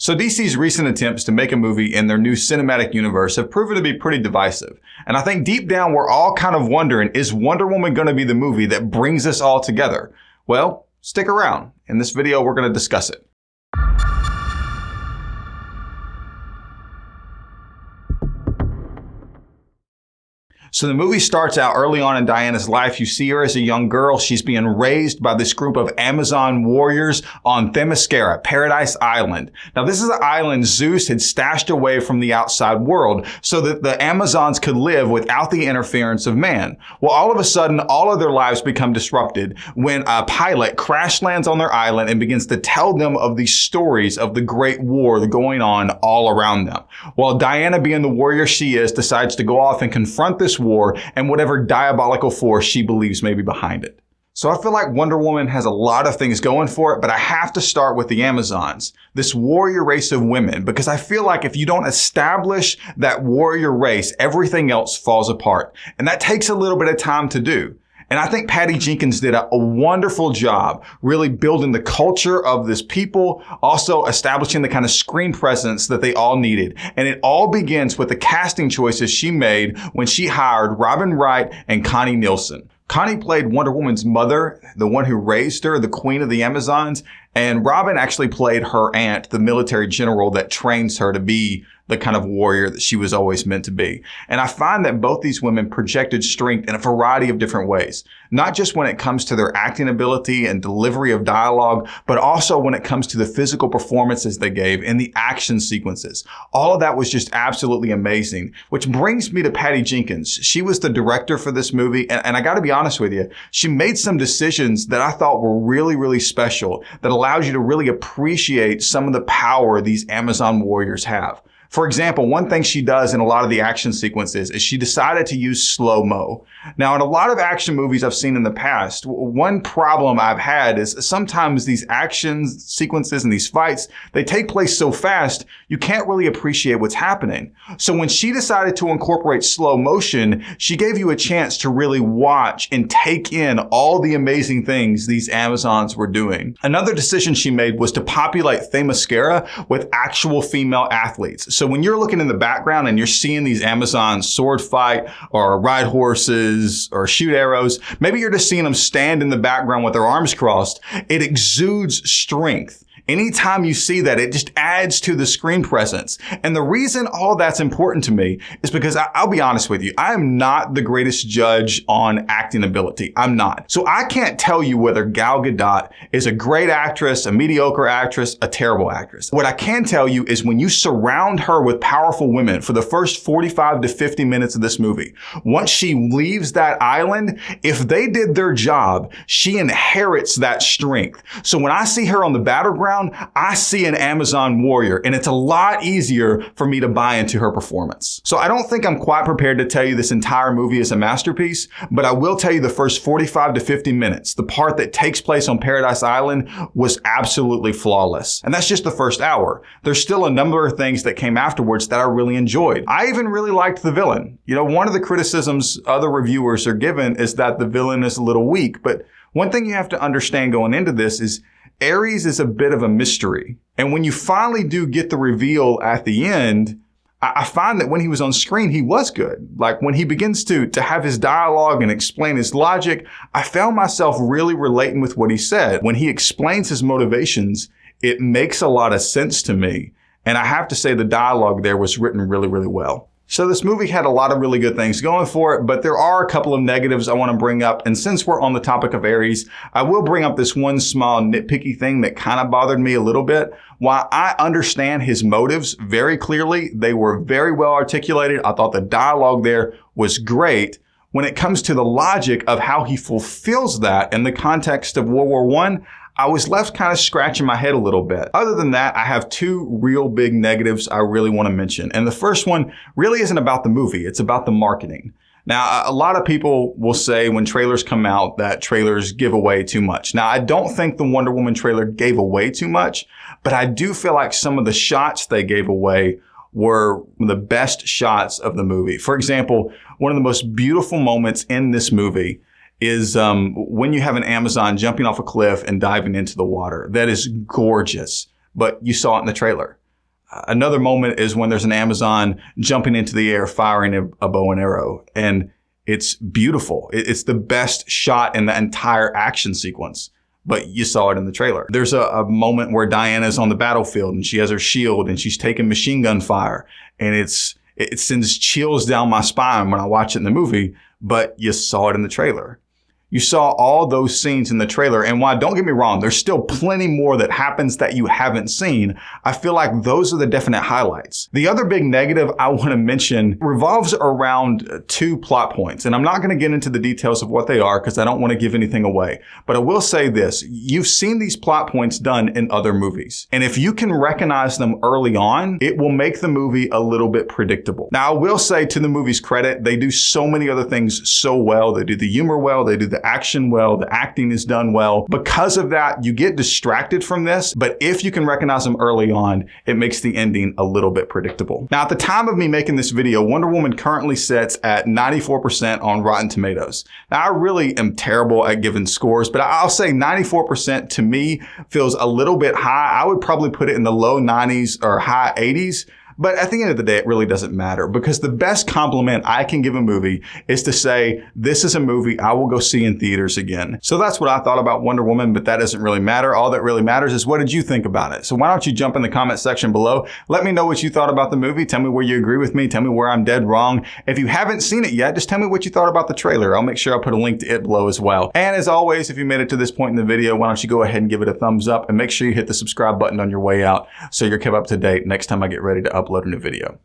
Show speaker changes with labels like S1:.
S1: So DC's recent attempts to make a movie in their new cinematic universe have proven to be pretty divisive. And I think deep down we're all kind of wondering, is Wonder Woman going to be the movie that brings us all together? Well, stick around. In this video, we're going to discuss it. So the movie starts out early on in Diana's life. You see her as a young girl. She's being raised by this group of Amazon warriors on Themyscira, Paradise Island. Now, this is an island Zeus had stashed away from the outside world so that the Amazons could live without the interference of man. Well, all of a sudden, all of their lives become disrupted when a pilot crash lands on their island and begins to tell them of these stories of the great war going on all around them. While Diana, being the warrior she is, decides to go off and confront this war and whatever diabolical force she believes may be behind it. So I feel like Wonder Woman has a lot of things going for it, but I have to start with the Amazons, this warrior race of women, because I feel like if you don't establish that warrior race, everything else falls apart. And that takes a little bit of time to do. And I think Patty Jenkins did a wonderful job really building the culture of this people, also establishing the kind of screen presence that they all needed. And it all begins with the casting choices she made when she hired Robin Wright and Connie Nielsen. Connie played Wonder Woman's mother, the one who raised her, the queen of the Amazons, and Robin actually played her aunt, the military general that trains her to be the kind of warrior that she was always meant to be. And I find that both these women projected strength in a variety of different ways, not just when it comes to their acting ability and delivery of dialogue, but also when it comes to the physical performances they gave in the action sequences. All of that was just absolutely amazing, which brings me to Patty Jenkins. She was the director for this movie, and I gotta be honest with you, she made some decisions that I thought were really, really special that allows you to really appreciate some of the power these Amazon warriors have. For example, one thing she does in a lot of the action sequences is she decided to use slow-mo. Now, in a lot of action movies I've seen in the past, one problem I've had is sometimes these action sequences and these fights, they take place so fast, you can't really appreciate what's happening. So when she decided to incorporate slow motion, she gave you a chance to really watch and take in all the amazing things these Amazons were doing. Another decision she made was to populate Themyscira with actual female athletes. So when you're looking in the background and you're seeing these Amazons sword fight or ride horses or shoot arrows, maybe you're just seeing them stand in the background with their arms crossed. It exudes strength. Anytime you see that, it just adds to the screen presence. And the reason all that's important to me is because I'll be honest with you, I am not the greatest judge on acting ability. I'm not. So I can't tell you whether Gal Gadot is a great actress, a mediocre actress, a terrible actress. What I can tell you is when you surround her with powerful women for the first 45 to 50 minutes of this movie, once she leaves that island, if they did their job, she inherits that strength. So when I see her on the battleground, I see an Amazon warrior, and it's a lot easier for me to buy into her performance. So I don't think I'm quite prepared to tell you this entire movie is a masterpiece, but I will tell you the first 45 to 50 minutes, the part that takes place on Paradise Island, was absolutely flawless. And that's just the first hour. There's still a number of things that came afterwards that I really enjoyed. I even really liked the villain. You know, one of the criticisms other reviewers are given is that the villain is a little weak, but one thing you have to understand going into this is Ares is a bit of a mystery. And when you finally do get the reveal at the end, I find that when he was on screen, he was good. Like when he begins to have his dialogue and explain his logic, I found myself really relating with what he said. When he explains his motivations, it makes a lot of sense to me. And I have to say the dialogue there was written really, really well. So this movie had a lot of really good things going for it, but there are a couple of negatives I want to bring up. And since we're on the topic of Ares, I will bring up this one small nitpicky thing that kind of bothered me a little bit. While I understand his motives very clearly, they were very well articulated. I thought the dialogue there was great. When it comes to the logic of how he fulfills that in the context of World War I, I was left kind of scratching my head a little bit. Other than that, I have two real big negatives I really want to mention. And the first one really isn't about the movie. It's about the marketing. Now, a lot of people will say when trailers come out that trailers give away too much. Now, I don't think the Wonder Woman trailer gave away too much, but I do feel like some of the shots they gave away were the best shots of the movie. For example, one of the most beautiful moments in this movie is when you have an Amazon jumping off a cliff and diving into the water. That is gorgeous, but you saw it in the trailer. Another moment is when there's an Amazon jumping into the air, firing a bow and arrow. And it's beautiful. It's the best shot in the entire action sequence. But you saw it in the trailer. There's a moment where Diana's on the battlefield and she has her shield and she's taking machine gun fire. And it sends chills down my spine when I watch it in the movie, but you saw it in the trailer. You saw all those scenes in the trailer. And while, don't get me wrong, there's still plenty more that happens that you haven't seen. I feel like those are the definite highlights. The other big negative I want to mention revolves around 2 plot points. And I'm not going to get into the details of what they are because I don't want to give anything away. But I will say this. You've seen these plot points done in other movies. And if you can recognize them early on, it will make the movie a little bit predictable. Now, I will say, to the movie's credit, they do so many other things so well. They do the humor well. They do the action well, the acting is done well. Because of that, you get distracted from this, but if you can recognize them early on, it makes the ending a little bit predictable. Now, at the time of me making this video, Wonder Woman currently sits at 94% on Rotten Tomatoes. Now, I really am terrible at giving scores, but I'll say 94% to me feels a little bit high. I would probably put it in the low 90s or high 80s. But at the end of the day, it really doesn't matter, because the best compliment I can give a movie is to say, this is a movie I will go see in theaters again. So that's what I thought about Wonder Woman, but that doesn't really matter. All that really matters is, what did you think about it? So why don't you jump in the comment section below? Let me know what you thought about the movie. Tell me where you agree with me. Tell me where I'm dead wrong. If you haven't seen it yet, just tell me what you thought about the trailer. I'll make sure I put a link to it below as well. And as always, if you made it to this point in the video, why don't you go ahead and give it a thumbs up, and make sure you hit the subscribe button on your way out so you're kept up to date next time I get ready to upload a new video.